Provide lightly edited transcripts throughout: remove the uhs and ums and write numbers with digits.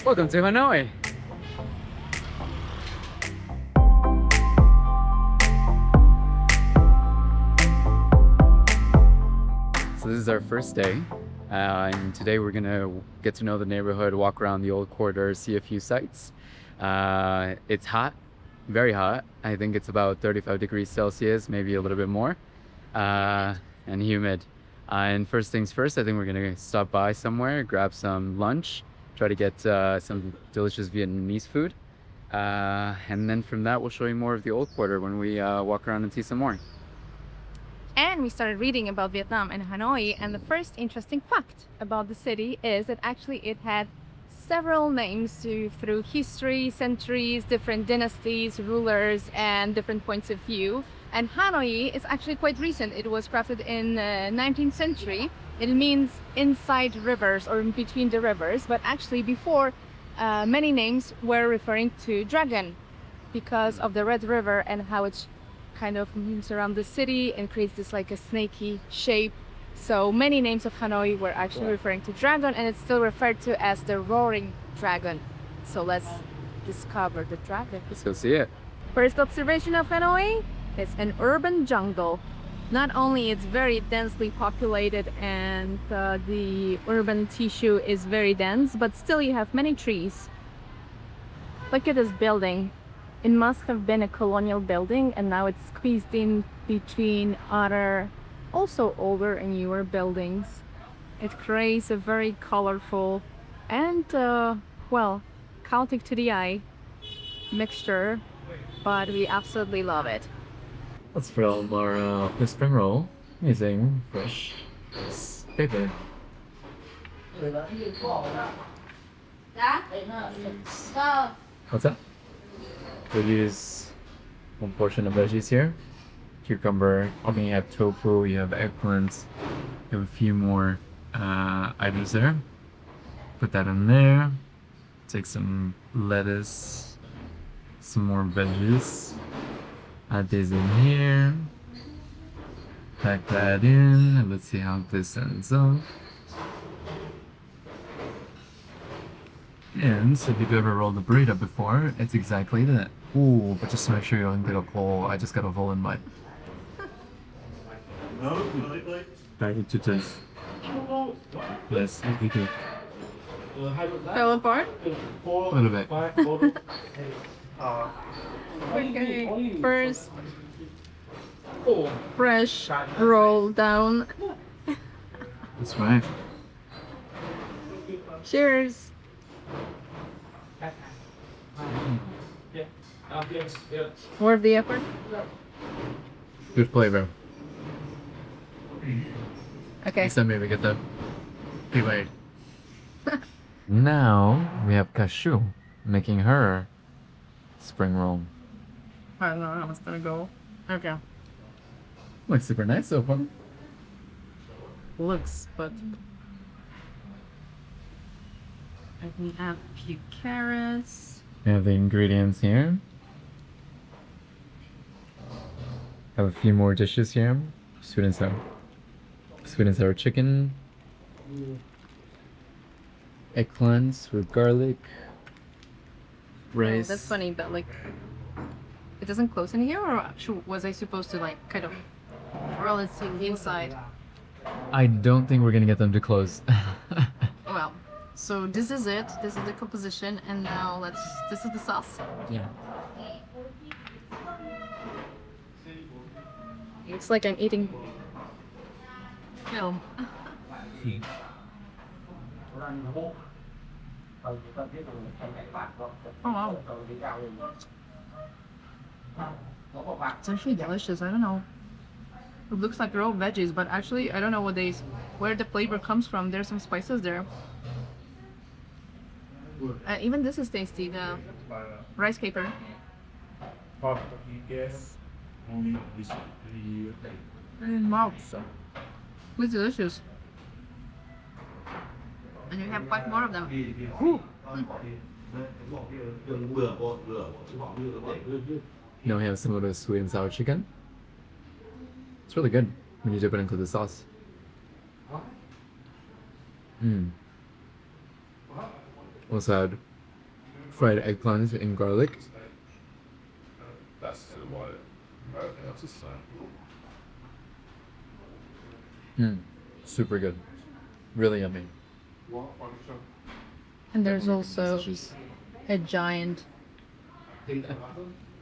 Welcome to Hanoi. So this is our first day, and today we're gonna get to know the neighborhood, walk around the old corridor, see a few sights. It's hot, very hot. I think it's about 35 degrees Celsius, maybe a little bit more, and humid. And first things first, I think we're gonna stop by somewhere, grab some lunch, try to get some delicious Vietnamese food. And then from that, we'll show you more of the old quarter when we walk around and see some more. And we started reading about Vietnam and Hanoi, and the first interesting fact about the city is that actually it had several names through history, centuries, different dynasties, rulers, and different points of view. And Hanoi is actually quite recent. It was crafted in the 19th century. It means inside rivers or in between the rivers, but actually before many names were referring to dragon because of the Red River and how it's kind of moves around the city and creates this like a snaky shape. So many names of Hanoi were actually referring to dragon, and it's still referred to as the roaring dragon. So let's discover the dragon. Let's go see it. First observation of Hanoi is an urban jungle. Not only it's very densely populated and the urban tissue is very dense, but still you have many trees. Look at this building. It must have been a colonial building, and now it's squeezed in between other, also older and newer buildings. It creates a very colorful and, well, chaotic to the eye mixture, but we absolutely love it. Let's film our the spring roll using fresh paper. What's that? We'll use one portion of veggies here. Cucumber, you have tofu, you have eggplants, you have a few more items there. Put that in there. Take some lettuce, some more veggies. Add these in here. Pack that in, and let's see how this ends up. And so if you've ever rolled a burrito before, it's exactly that. Ooh, but just to make sure you don't get a hole, I just got a hole in mine. Back into taste. Yes, we do. Fell apart? A little bit. Okay, first fresh roll down. That's right. Cheers. Worth the effort. Good flavor. Okay. Next time maybe get the delayed. Now we have Cashew making her spring roll. I don't know how it's gonna go. Okay. Looks super nice so far. Looks, but I can add a few carrots. We have the ingredients here. Have a few more dishes here. Sweet and sour chicken. Eggplants with garlic. Rice. Oh, that's funny, but like, it doesn't close in here, or was I supposed to like kind of roll it to the inside? I don't think we're gonna get them to close. Well, so this is it. This is the composition, and now this is the sauce. Yeah. It's like I'm eating film. Oh wow. It's actually delicious. I don't know. It looks like raw veggies, but actually I don't know where the flavor comes from. There's some spices there. Even this is tasty. The rice caper. Wow. It's delicious. And you have 5 more of them. Ooh. Now we have some of the sweet and sour chicken. It's really good when you dip it into the sauce. Also had fried eggplants in garlic. Super good. Really yummy. And there's also a giant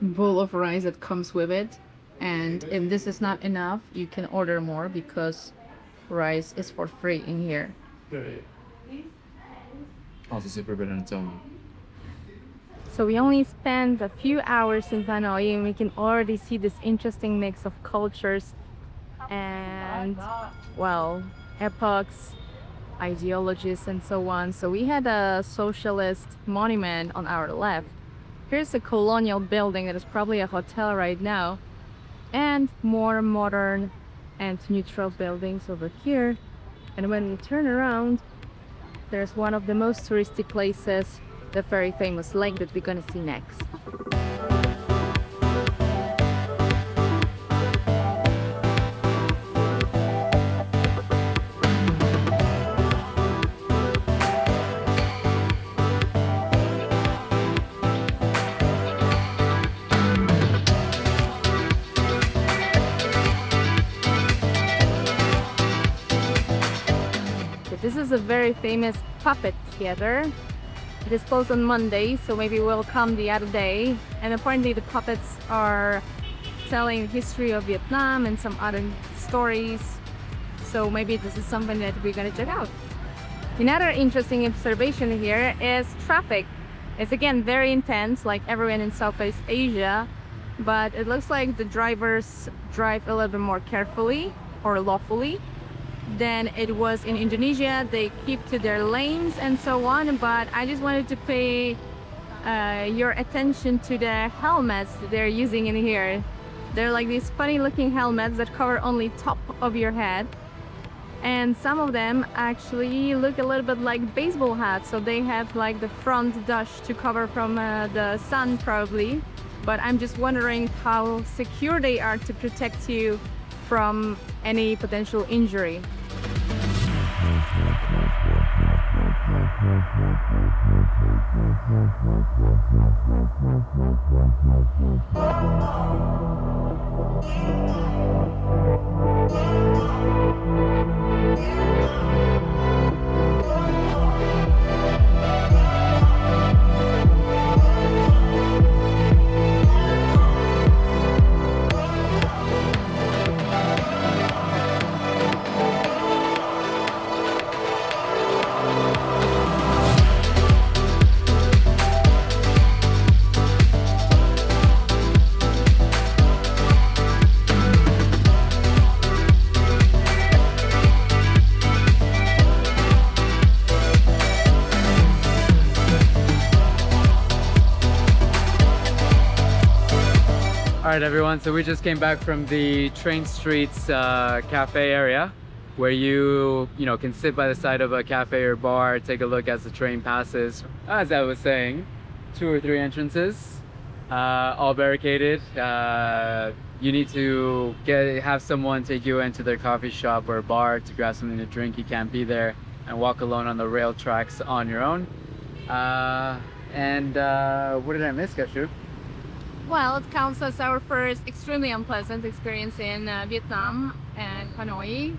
bowl of rice that comes with it. And if this is not enough, you can order more because rice is for free in here. Also super good on its own. So we only spent a few hours in Hanoi and we can already see this interesting mix of cultures and, well, epochs, ideologies and so on. So we had a socialist monument on our left. Here's a colonial building that is probably a hotel right now, and more modern and neutral buildings over here. And when we turn around, there's one of the most touristy places, the very famous lake that we're gonna see next. This is a very famous puppet theater. It is closed on Monday, so maybe we'll come the other day. And apparently the puppets are telling history of Vietnam and some other stories. So maybe this is something that we're gonna check out. Another interesting observation here is traffic. It's again very intense, like everyone in Southeast Asia, but it looks like the drivers drive a little bit more carefully or lawfully than it was in Indonesia. They keep to their lanes and so on, but I just wanted to pay your attention to the helmets they're using in here. They're like these funny looking helmets that cover only top of your head, and some of them actually look a little bit like baseball hats, so they have like the front dash to cover from the sun probably, but I'm just wondering how secure they are to protect you from any potential injury. All right, everyone, so we just came back from the Train Streets cafe area where you can sit by the side of a cafe or bar, take a look as the train passes. As I was saying, 2 or 3 entrances, all barricaded. You need to have someone take you into their coffee shop or bar to grab something to drink. You can't be there and walk alone on the rail tracks on your own. What did I miss, Kashu? Well, it counts as our first extremely unpleasant experience in Vietnam and Hanoi.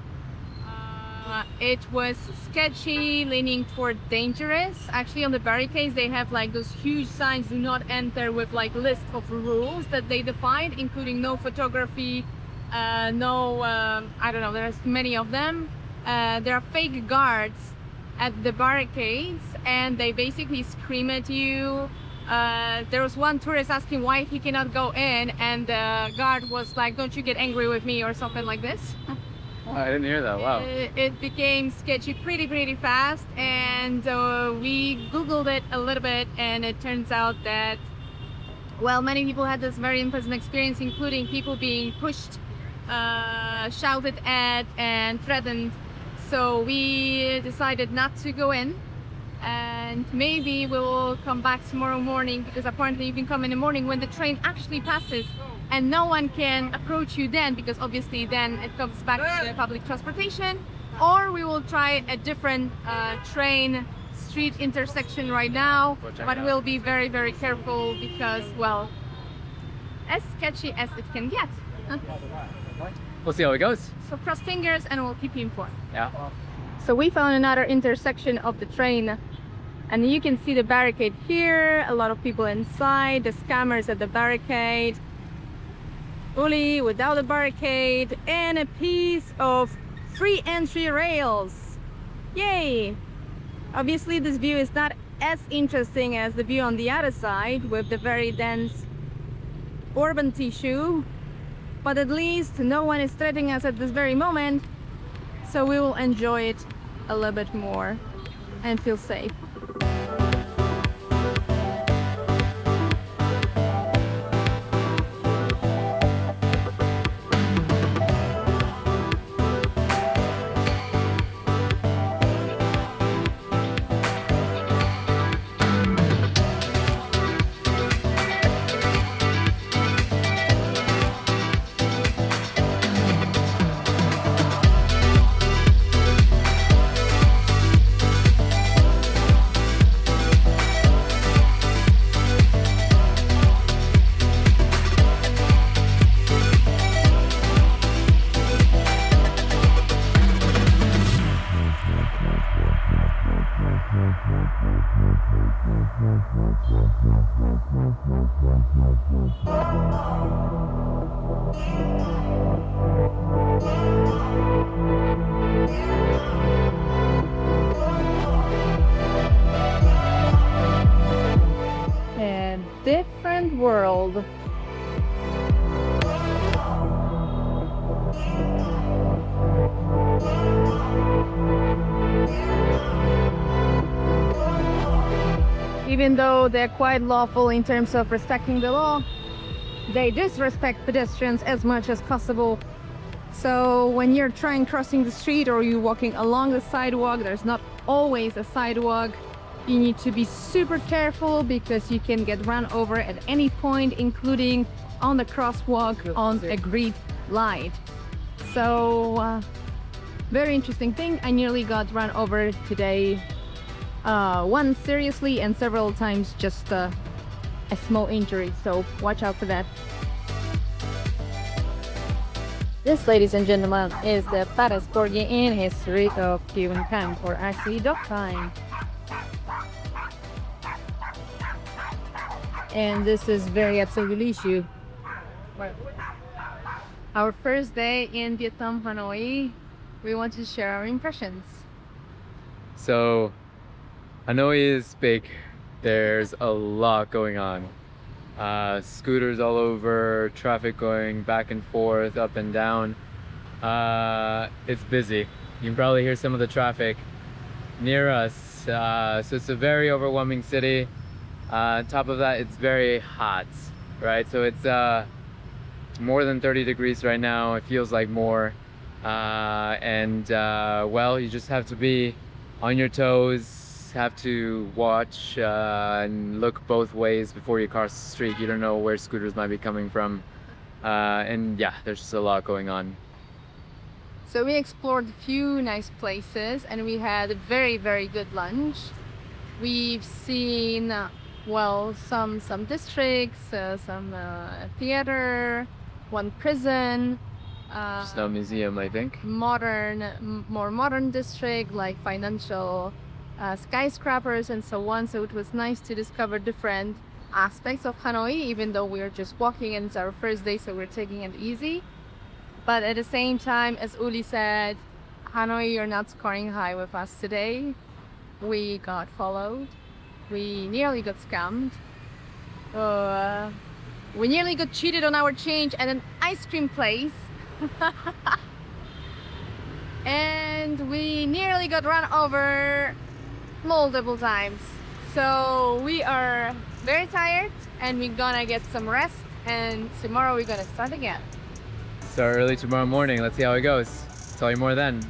It was sketchy, leaning toward dangerous. Actually, on the barricades, they have like those huge signs, do not enter, with like list of rules that they defined, including no photography, I don't know, there's many of them. There are fake guards at the barricades and they basically scream at you. There was one tourist asking why he cannot go in, and the guard was like, "Don't you get angry with me," or something like this. Oh, I didn't hear that. Wow. It became sketchy pretty fast, and we googled it a little bit, and it turns out that, well, many people had this very unpleasant experience, including people being pushed, shouted at, and threatened. So we decided not to go in. And maybe we will come back tomorrow morning, because apparently you can come in the morning when the train actually passes and no one can approach you then, because obviously then it comes back to the public transportation. Or we will try a different train street intersection right now, but we'll be very, very careful because, well, as sketchy as it can get. We'll see how it goes. So cross fingers and we'll keep you informed. Yeah. So we found another intersection of the train, and you can see the barricade here, a lot of people inside, the scammers at the barricade, Uli without a barricade, and a piece of free entry rails. Yay! Obviously this view is not as interesting as the view on the other side with the very dense urban tissue, but at least no one is threatening us at this very moment, so we will enjoy it a little bit more and feel safe. A different world. Even though they're quite lawful in terms of respecting the law, they disrespect pedestrians as much as possible. So when you're crossing the street or you're walking along the sidewalk, there's not always a sidewalk. You need to be super careful because you can get run over at any point, including on the crosswalk on a green light. So very interesting thing. I nearly got run over today, once seriously and several times just a small injury, so watch out for that. This, ladies and gentlemen, is the fattest corgi in history of humankind, or actually dogkind. And this is very absolutely issue. Our first day in Vietnam, Hanoi, we want to share our impressions. So Hanoi is big. There's a lot going on. Scooters all over, traffic going back and forth, up and down. It's busy. You can probably hear some of the traffic near us. So it's a very overwhelming city. On top of that, it's very hot, right? So it's more than 30 degrees right now. It feels like more. Well, you just have to be on your toes, have to watch and look both ways before you cross the street. You don't know where scooters might be coming from. And yeah, there's just a lot going on. So we explored a few nice places and we had a very, very good lunch. We've seen, well, some districts, some theater, one prison. Just no museum, I think. More modern district like financial skyscrapers and so on. So it was nice to discover different aspects of Hanoi, even though we're just walking and it's our first day, so we're taking it easy. But at the same time, as Uli said, Hanoi, you're not scoring high with us today. We got followed. We nearly got scammed. We nearly got cheated on our change at an ice cream place. And we nearly got run over multiple times. So we are very tired and we're gonna get some rest, and tomorrow we're gonna start again. So early tomorrow morning, let's see how it goes. Tell you more then.